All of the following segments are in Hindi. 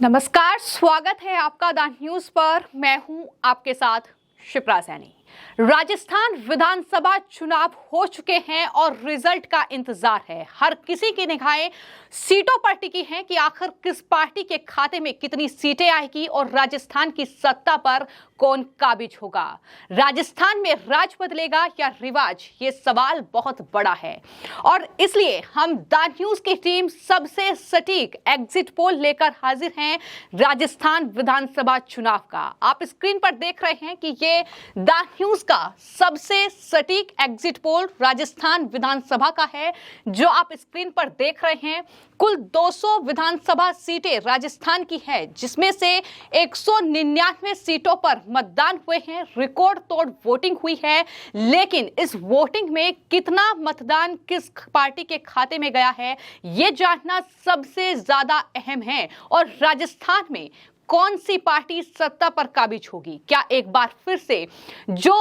नमस्कार, स्वागत है आपका द न्यूज पर। मैं हूं आपके साथ शिप्रा सैनी। राजस्थान विधानसभा चुनाव हो चुके हैं और रिजल्ट का इंतजार है। हर किसी की निगाहें सीटों पर टिकी हैं कि आखिर किस पार्टी के खाते में कितनी सीटें आएगी और राजस्थान की सत्ता पर कौन काबिज होगा। राजस्थान में राज बदलेगा या रिवाज, ये सवाल बहुत बड़ा है और इसलिए हम द न्यूज की टीम सबसे सटीक एग्जिट पोल लेकर हाजिर हैं राजस्थान विधानसभा चुनाव का। आप स्क्रीन पर देख रहे हैं कि ये द न्यूज का सबसे सटीक एग्जिट पोल राजस्थान विधानसभा का है जो आप स्क्रीन पर देख रहे हैं। कुल 200 विधानसभा सीटें राजस्थान की है, जिसमें से 199 सीटों पर मतदान हुए हैं। रिकॉर्ड तोड़ वोटिंग हुई है, लेकिन इस वोटिंग में कितना मतदान किस पार्टी के खाते में गया है, ये जानना सबसे ज्यादा अहम है। और राजस्थान में कौन सी पार्टी सत्ता पर काबिज होगी? क्या एक बार फिर से जो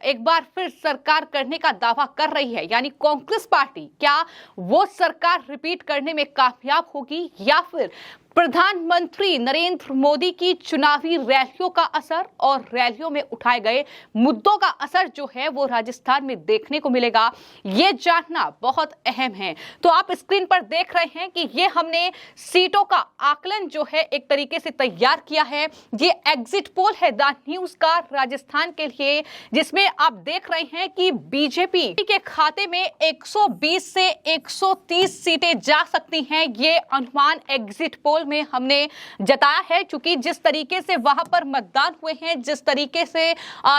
एक बार फिर सरकार करने का दावा कर रही है, यानी कांग्रेस पार्टी, क्या वो सरकार रिपीट करने में कामयाब होगी या फिर प्रधानमंत्री नरेंद्र मोदी की चुनावी रैलियों का असर और रैलियों में उठाए गए मुद्दों का असर जो है वो राजस्थान में देखने को मिलेगा? ये जानना बहुत अहम है। तो आप स्क्रीन पर देख रहे हैं कि ये हमने सीटों का आकलन जो है एक तरीके से तैयार किया है। ये एग्जिट पोल है द न्यूज का राजस्थान के लिए, जिसमें आप देख रहे हैं कि बीजेपी के खाते में 120 से 130 सीटें जा सकती हैं। ये अनुमान एग्जिट पोल में हमने जताया है, क्योंकि जिस तरीके से वहां पर मतदान हुए हैं, जिस तरीके से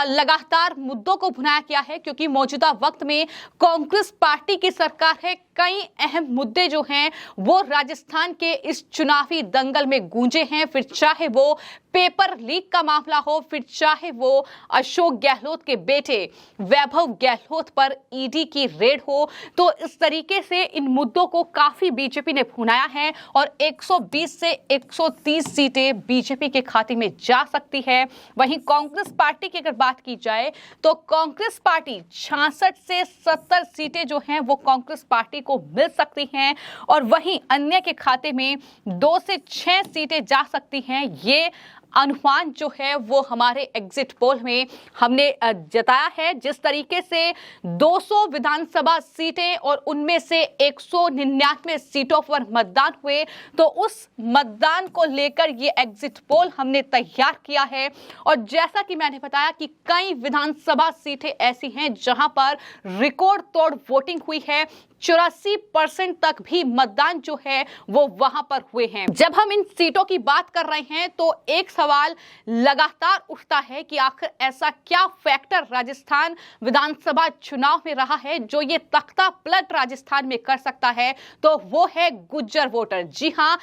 लगातार मुद्दों को भुनाया गया है, क्योंकि मौजूदा वक्त में कांग्रेस पार्टी की सरकार है। कई अहम मुद्दे जो हैं वो राजस्थान के इस चुनावी दंगल में गूंजे हैं, फिर चाहे वो पेपर लीक का मामला हो, फिर चाहे वो अशोक गहलोत के बेटे वैभव गहलोत पर ईडी की रेड हो। तो इस तरीके से इन मुद्दों को काफी बीजेपी ने भुनाया है और 120 से 130 सीटें बीजेपी के खाते में जा सकती है। वहीं कांग्रेस पार्टी की अगर बात की जाए तो कांग्रेस पार्टी 66 से 70 सीटें जो हैं वो कांग्रेस पार्टी को मिल सकती हैं और वहीं अन्य के खाते में 2 से 6 सीटें जा सकती हैं। ये अनुमान जो है वो हमारे एग्जिट पोल में हमने जताया है। जिस तरीके से 200 विधानसभा सीटें और उनमें से 199 सीटों पर मतदान हुए, तो उस मतदान को लेकर ये एग्जिट पोल हमने तैयार किया है। और जैसा कि मैंने बताया कि कई विधानसभा सीटें ऐसी हैं जहां पर रिकॉर्ड तोड़ वोटिंग हुई है। 84% तक भी मतदान जो है वो वहां पर हुए हैं। जब हम इन सीटों की बात कर रहे हैं तो एक सवाल लगातार उठता है कि आखिर ऐसा क्या फैक्टर राजस्थान विधानसभा चुनाव में रहा है जो ये तख्ता पलट राजस्थान में कर सकता है, तो वो है गुज्जर वोटर। जी हां,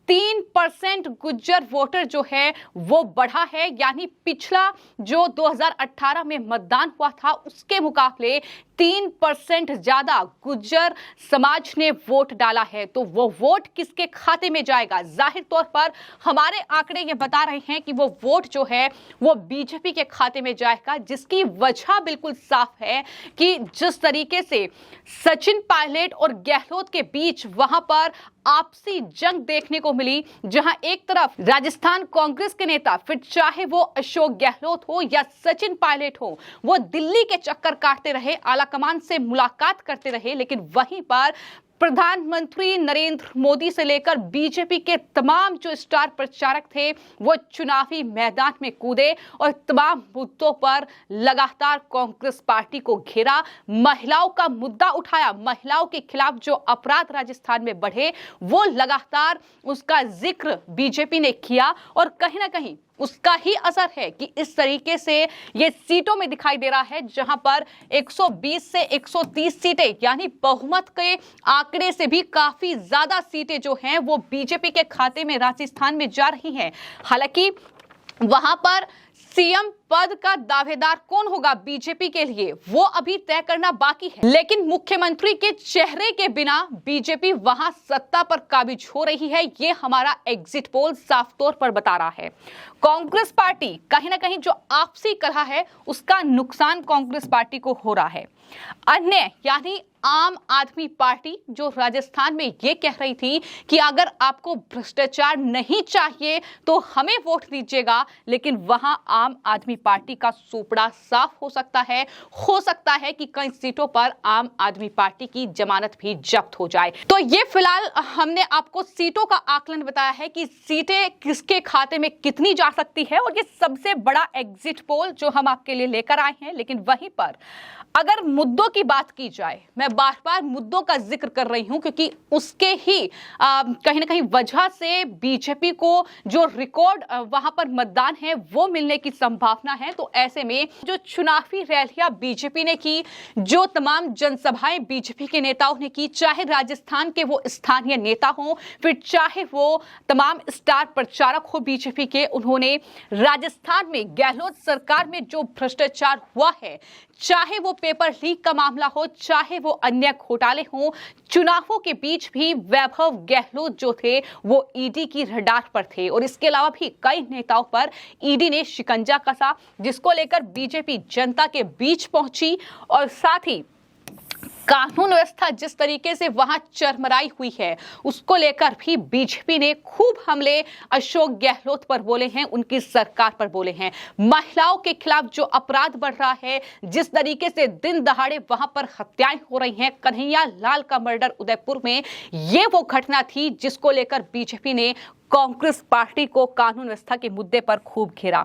3% गुज्जर वोटर जो है वो बढ़ा है, यानी पिछला जो 2018 में मतदान हुआ था उसके मुकाबले 3% ज्यादा गुज्जर समाज ने वोट डाला है। तो वो वोट किसके खाते में जाएगा? जाहिर तौर पर हमारे आंकड़े ये बता रहे हैं कि वो वोट जो है वो बीजेपी के खाते में जाएगा, जिसकी वजह बिल्कुल साफ है कि जिस तरीके से सचिन पायलट और गहलोत के बीच वहां पर आपसी जंग देखने को मिली, जहां एक तरफ राजस्थान कांग्रेस के नेता, फिर चाहे वो अशोक गहलोत हो या सचिन पायलट हो, वो दिल्ली के चक्कर काटते रहे, आलाकमान से मुलाकात करते रहे, लेकिन वहीं पर प्रधानमंत्री नरेंद्र मोदी से लेकर बीजेपी के तमाम जो स्टार प्रचारक थे वो चुनावी मैदान में कूदे और तमाम मुद्दों पर लगातार कांग्रेस पार्टी को घेरा, महिलाओं का मुद्दा उठाया, महिलाओं के खिलाफ जो अपराध राजस्थान में बढ़े वो लगातार उसका जिक्र बीजेपी ने किया और कहीं ना कहीं उसका ही असर है कि इस तरीके से ये सीटों में दिखाई दे रहा है, जहां पर 120 से 130 सीटें, यानी बहुमत के आंकड़े से भी काफी ज्यादा सीटें जो हैं वो बीजेपी के खाते में राजस्थान में जा रही हैं। हालांकि वहां पर सीएम पद का दावेदार कौन होगा बीजेपी के लिए वो अभी तय करना बाकी है, लेकिन मुख्यमंत्री के चेहरे के बिना बीजेपी वहां सत्ता पर काबिज हो रही है, ये हमारा एग्जिट पोल साफ तौर पर बता रहा है। कांग्रेस पार्टी कहीं ना कहीं जो आपसी कलह है उसका नुकसान कांग्रेस पार्टी को हो रहा है। अन्य यानी आम आदमी पार्टी जो राजस्थान में ये कह रही थी कि अगर आपको भ्रष्टाचार नहीं चाहिए तो हमें वोट दीजिएगा, लेकिन वहां आम आदमी पार्टी का सूपड़ा साफ हो सकता है कि कई सीटों पर आम आदमी पार्टी की जमानत भी जब्त हो जाए। तो ये फिलहाल हमने आपको सीटों का आकलन बताया है कि सीटें किसके खाते में कितनी जा सकती है, और ये सबसे बड़ा एग्जिट पोल जो हम आपके लिए लेकर आए हैं। लेकिन वहीं पर अगर मुद्दों की बात की जाए, मैं बार बार मुद्दों का जिक्र कर रही हूं क्योंकि उसके ही कहीं ना कहीं वजह से बीजेपी को जो रिकॉर्ड वहां पर मतदान है वो मिलने की संभावना है। तो ऐसे में जो चुनावी रैलियां बीजेपी ने की, जो तमाम जनसभाएं बीजेपी के नेताओं ने की, चाहे राजस्थान के वो स्थानीय नेता हों, फिर चाहे वो तमाम स्टार प्रचारक हो बीजेपी के, उन्होंने राजस्थान में गहलोत सरकार में जो भ्रष्टाचार हुआ है, चाहे वो पेपर लीक का मामला हो, चाहे वो अन्य घोटाले हों, चुनावों के बीच भी वैभव गहलोत जो थे वो ईडी की रडार पर थे। और इसके अलावा भी कई नेताओं पर ईडी ने शिकंजा कसा, जिसको लेकर बीजेपी जनता के बीच पहुंची। और साथ ही कानून व्यवस्था जिस तरीके से वहां चरमराई हुई है, उसको लेकर भी बीजेपी ने खूब हमले अशोक गहलोत पर बोले हैं, उनकी सरकार पर बोले हैं। महिलाओं के खिलाफ जो अपराध बढ़ रहा है, जिस तरीके से दिन दहाड़े वहां पर हत्याएं हो रही हैं, कन्हैया लाल का मर्डर उदयपुर में, ये वो घटना थी जिसको लेकर बीजेपी ने कांग्रेस पार्टी को कानून व्यवस्था के मुद्दे पर खूब घेरा।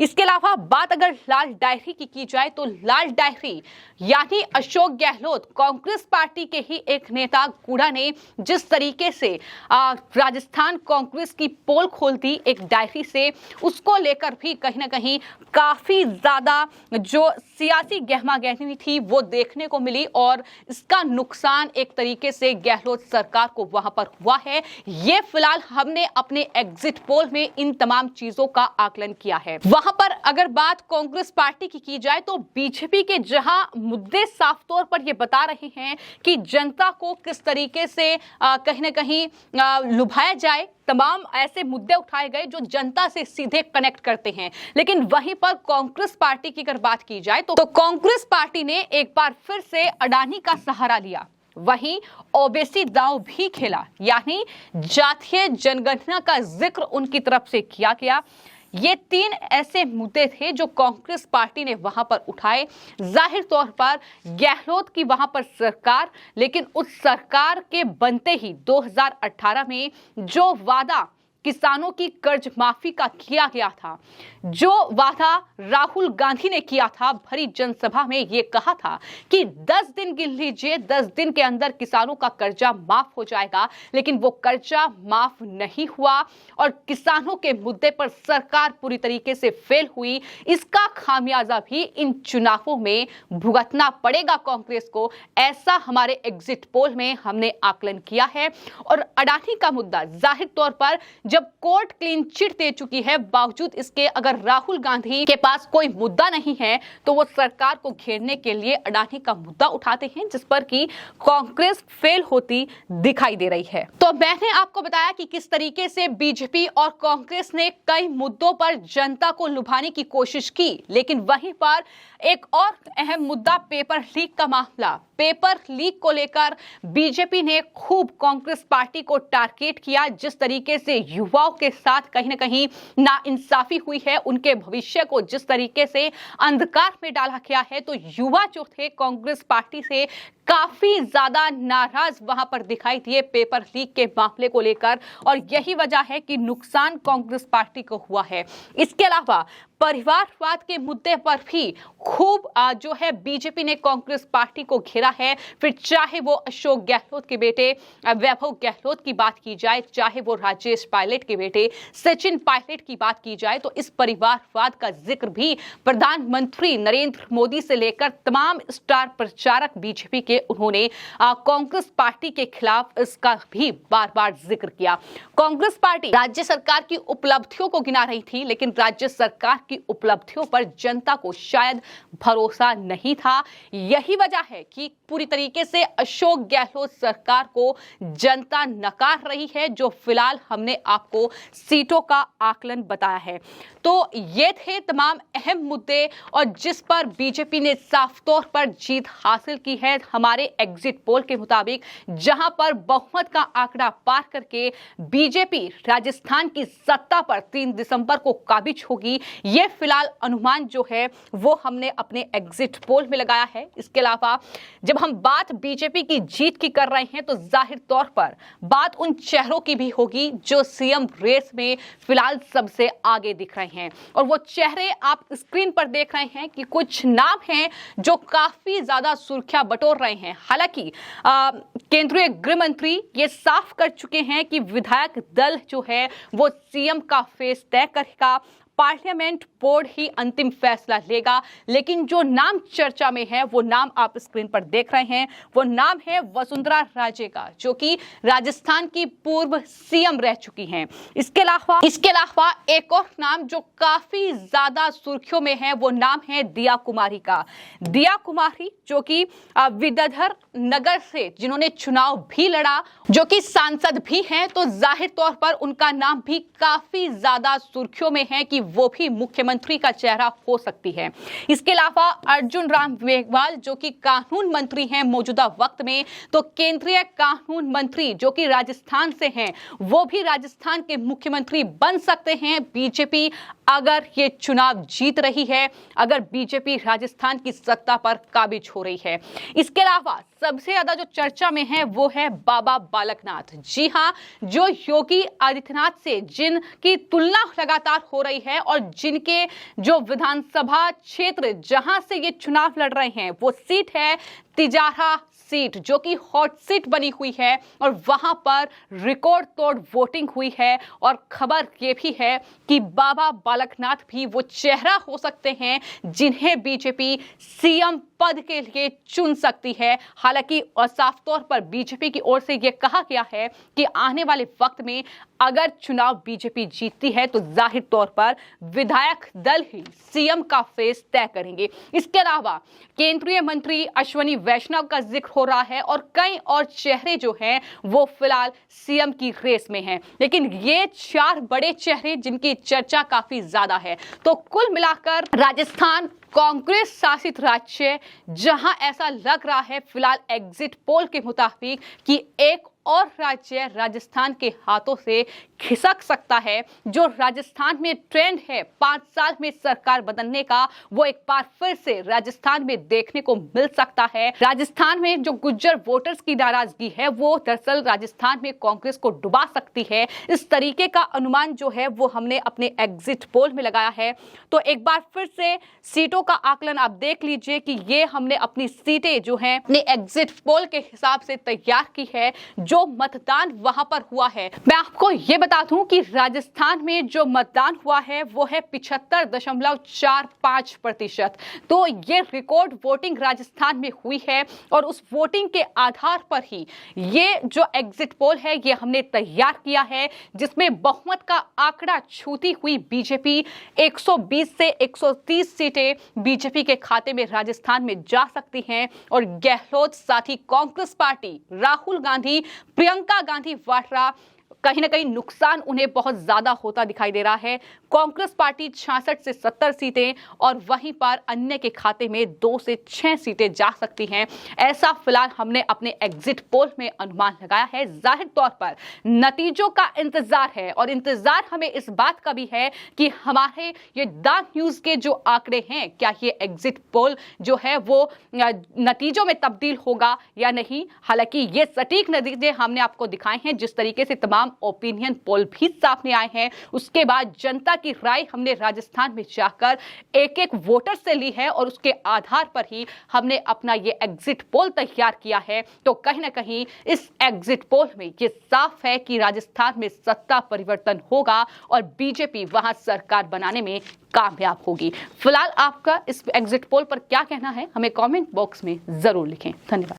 इसके अलावा बात अगर लाल डायरी की जाए तो लाल डायरी यानी अशोक गहलोत, कांग्रेस पार्टी के ही एक नेता गुड़ा ने जिस तरीके से राजस्थान कांग्रेस की पोल खोल दी एक डायरी से, उसको लेकर भी कहीं ना कहीं काफी ज्यादा जो सियासी गहमागहमी थी वो देखने को मिली, और इसका नुकसान एक तरीके से गहलोत सरकार को वहां पर हुआ है। ये फिलहाल हमने अपने एग्जिट पोल में इन तमाम चीजों का आकलन किया है। वहां पर अगर बात कांग्रेस पार्टी की जाए तो बीजेपी के जहां मुद्दे साफ तौर पर ये बता रहे हैं कि जनता को किस तरीके से कहीं ना कहीं लुभाया जाए, तमाम ऐसे मुद्दे उठाए गए जो जनता से सीधे कनेक्ट करते हैं। लेकिन वहीं पर कांग्रेस पार्टी की अगर बात की जाए तो कांग्रेस पार्टी ने एक बार फिर से अडानी का सहारा लिया, वहीं ओबीसी दांव भी खेला, यानी जातीय जनगणना का जिक्र उनकी तरफ से किया गया। ये तीन ऐसे मुद्दे थे जो कांग्रेस पार्टी ने वहां पर उठाए। जाहिर तौर पर गहलोत की वहां पर सरकार, लेकिन उस सरकार के बनते ही 2018 में जो वादा किसानों की कर्ज माफी का किया गया था, जो वादा राहुल गांधी ने किया था, भरी जनसभा में ये कहा था कि 10 दिन गिन लीजिए, 10 दिन के अंदर किसानों का कर्जा माफ हो जाएगा, लेकिन वो कर्जा माफ नहीं हुआ और किसानों के मुद्दे पर सरकार पूरी तरीके से फेल हुई। इसका खामियाजा भी इन चुनावों में भुगतना पड़ेगा कांग्रेस को, ऐसा हमारे एग्जिट पोल में हमने आकलन किया है। और अडानी का मुद्दा जाहिर तौर पर जब कोर्ट क्लीन चिट दे चुकी है, बावजूद इसके अगर राहुल गांधी के पास कोई मुद्दा नहीं है तो वो सरकार को घेरने के लिए अडानी का मुद्दा उठाते हैं, जिस पर कि कांग्रेस फेल होती दिखाई दे रही है। तो मैंने आपको बताया कि किस तरीके से बीजेपी और कांग्रेस ने कई मुद्दों पर जनता को लुभाने की कोशिश की, लेकिन वहीं पर एक और अहम मुद्दा पेपर लीक का मामला। पेपर लीक को लेकर बीजेपी ने खूब कांग्रेस पार्टी को टारगेट किया, जिस तरीके से युवाओं के साथ कहीं ना कहीं नाइंसाफी हुई है, उनके भविष्य को जिस तरीके से अंधकार में डाला गया है, तो युवा जो थे कांग्रेस पार्टी से काफी ज्यादा नाराज वहां पर दिखाई दिए पेपर लीक के मामले को लेकर, और यही वजह है कि नुकसान कांग्रेस पार्टी को हुआ है। इसके अलावा परिवारवाद के मुद्दे पर भी खूब जो है बीजेपी ने कांग्रेस पार्टी को घेरा है। फिर चाहे वो अशोक गहलोत के बेटे वैभव गहलोत की बात की जाए, चाहे वो राजेश पायलट के बेटे सचिन पायलट की बात की जाए, तो इस परिवारवाद का जिक्र भी प्रधानमंत्री नरेंद्र मोदी से लेकर तमाम स्टार प्रचारक बीजेपी के उन्होंने कांग्रेस पार्टी के खिलाफ इसका भी बार बार जिक्र किया। कांग्रेस पार्टी राज्य सरकार की उपलब्धियों को गिना रही थी, लेकिन राज्य सरकार की उपलब्धियों पर जनता को शायद भरोसा नहीं था। यही वजह है कि पूरी तरीके से अशोक गहलोत सरकार को जनता नकार रही है, जो फिलहाल हमने आपको सीटों का आकलन बताया है। तो ये थे तमाम अहम मुद्दे और जिस पर बीजेपी ने साफ तौर पर जीत हासिल की है हमारे एग्जिट पोल के मुताबिक, जहां पर बहुमत का आंकड़ा पार करके बीजेपी राजस्थान की सत्ता पर 3 दिसंबर को काबिज होगी। ये फिलहाल अनुमान जो है वो हमने अपने एग्जिट पोल में लगाया है। इसके अलावा जब हम बात बीजेपी की जीत की कर रहे हैं तो जाहिर तौर पर बात उन चेहरों की भी होगी जो सीएम रेस में फिलहाल सबसे आगे दिख रहे हैं, और वो चेहरे आप स्क्रीन पर देख रहे हैं कि कुछ नाम हैं जो काफी ज्यादा सुर्खियां बटोर रहे हैं। हालांकि केंद्रीय गृह मंत्री ये साफ कर चुके हैं कि विधायक दल जो है वो सीएम का फेस तय करेगा, पार्लियामेंट बोर्ड ही अंतिम फैसला लेगा। लेकिन जो नाम चर्चा में है वो नाम आप स्क्रीन पर देख रहे हैं, वो नाम है वसुंधरा राजे का, जो कि राजस्थान की पूर्व सीएम रह चुकी हैं। इसके अलावा एक और नाम जो काफी ज्यादा सुर्खियों में है वो नाम है दिया कुमारी का। दिया कुमारी जो कि विद्याधर नगर से जिन्होंने चुनाव भी लड़ा, जो कि सांसद भी हैं, तो जाहिर तौर पर उनका नाम भी काफी ज्यादा सुर्खियों में है कि वो भी मुख्यमंत्री का चेहरा हो सकती है। इसके अलावा अर्जुन राम मेघवाल जो कि कानून मंत्री हैं मौजूदा वक्त में, तो केंद्रीय कानून मंत्री जो कि राजस्थान से हैं, वो भी राजस्थान के मुख्यमंत्री बन सकते हैं बीजेपी अगर ये चुनाव जीत रही है, अगर बीजेपी राजस्थान की सत्ता पर काबिज हो रही है। इसके अलावा सबसे ज्यादा जो चर्चा में है वो है बाबा बालकनाथ। जी हां, जो योगी आदित्यनाथ से जिनकी तुलना लगातार हो रही है और जिनके जो विधानसभा क्षेत्र जहां से ये चुनाव लड़ रहे हैं वो सीट है तिजारा सीट, जो कि हॉट सीट बनी हुई है और वहां पर रिकॉर्ड तोड़ वोटिंग हुई है। और खबर ये भी है कि बाबा बालकनाथ भी वो चेहरा हो सकते हैं जिन्हें बीजेपी सीएम पद के लिए चुन सकती है। हालांकि साफ तौर पर बीजेपी की ओर से यह कहा गया है कि आने वाले वक्त में अगर चुनाव बीजेपी जीतती है तो जाहिर तौर पर विधायक दल ही सीएम का फेस तय करेंगे। इसके अलावा केंद्रीय मंत्री अश्विनी वैष्णव का जिक्र हो रहा है और कई और चेहरे जो हैं वो फिलहाल सीएम की रेस में हैं। लेकिन ये 4 बड़े चेहरे जिनकी चर्चा काफी ज्यादा है। तो कुल मिलाकर राजस्थान कांग्रेस शासित राज्य, जहां ऐसा लग रहा है फिलहाल एग्जिट पोल के मुताबिक कि एक और राज्य राजस्थान के हाथों से खिसक सकता है। जो राजस्थान में ट्रेंड है 5 साल में सरकार बदलने का, वो एक बार फिर से राजस्थान में देखने को मिल सकता है। राजस्थान में जो गुज्जर वोटर्स की नाराजगी है वो दरअसल राजस्थान में कांग्रेस को डुबा सकती है। इस तरीके का अनुमान जो है वो हमने अपने एग्जिट पोल में लगाया है। तो एक बार फिर से सीटों का आकलन आप देख लीजिए कि ये हमने अपनी सीटें जो हैं अपने एग्जिट पोल के हिसाब से तैयार की है। जो मतदान वहां पर हुआ है, मैं आपको ये बता दूं कि राजस्थान में जो मतदान हुआ है वो है 75.45%। तो ये रिकॉर्ड वोटिंग राजस्थान में हुई है और उस वोटिंग के आधार पर ही ये जो एग्जिट पोल है ये हमने तैयार किया है, जिसमें बहुमत का आंकड़ा छूती हुई बीजेपी 120 से 130 सीटें बीजेपी के खाते में राजस्थान में जा सकती हैं। और गहलोत साथी कांग्रेस पार्टी, राहुल गांधी, प्रियंका गांधी वाड्रा, कहीं ना कहीं नुकसान उन्हें बहुत ज्यादा होता दिखाई दे रहा है। कांग्रेस पार्टी 66 से 70 सीटें और वहीं पर अन्य के खाते में 2 से 6 सीटें जा सकती हैं। ऐसा फिलहाल हमने अपने एग्जिट पोल में अनुमान लगाया है। जाहिर तौर पर नतीजों का इंतजार है और इंतजार हमें इस बात का भी है कि हमारे ये द न्यूज के जो आंकड़े हैं, क्या ये एग्जिट पोल जो है वो नतीजों में तब्दील होगा या नहीं। हालांकि ये सटीक नतीजे हमने आपको दिखाए हैं। जिस तरीके से तमाम ओपिनियन पोल भी सामने आए हैं, उसके बाद जनता की राय हमने राजस्थान में जाकर एक-एक वोटर से ली है और उसके आधार पर ही हमने अपना ये एग्जिट पोल तैयार किया है। तो कहीं ना कहीं इस एग्जिट पोल में ये साफ है कि राजस्थान में सत्ता परिवर्तन होगा और बीजेपी वहां सरकार बनाने में कामयाब होगी। फिलहाल आपका इस एग्जिट पोल पर क्या कहना है, हमें कमेंट बॉक्स में जरूर लिखें। धन्यवाद।